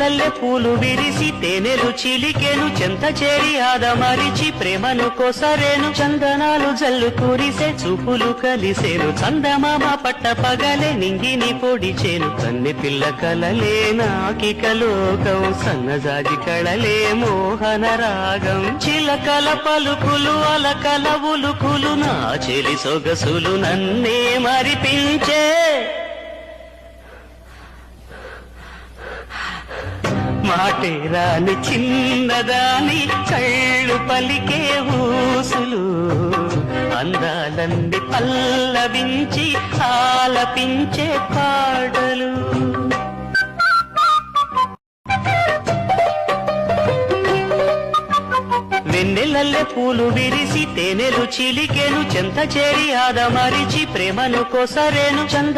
వెన్నెలల్లె పూలు విరిసి తేనెలు చిలికెను చెంత చేరి ఆదమరిచి ప్రేమను కోసరేను చందనాలు జల్లు కురిసే చూపులు కలిసేను చందమామ పట్ట పగలే నింగిని పొడిచేను కన్నె పిల్ల కలలే నాకిక లోకం సన్నజాజి కళలే మోహన రాగం చిలకల పలుకులు అలకల ఉలుకులు నా చెలి సొగసులు నన్నే మరిపించే మాటేరాని చిన్నదాని కళ్ళు పలికే ఊసులు అందాలన్నీ పల్లవించి ఆలపించే పాటలు వెన్నెలల్లె పూలు విరిసి తేనెలు చిలికెను చెంత చేరి ఆదమరిచి ప్రేమను కోసరేను చంద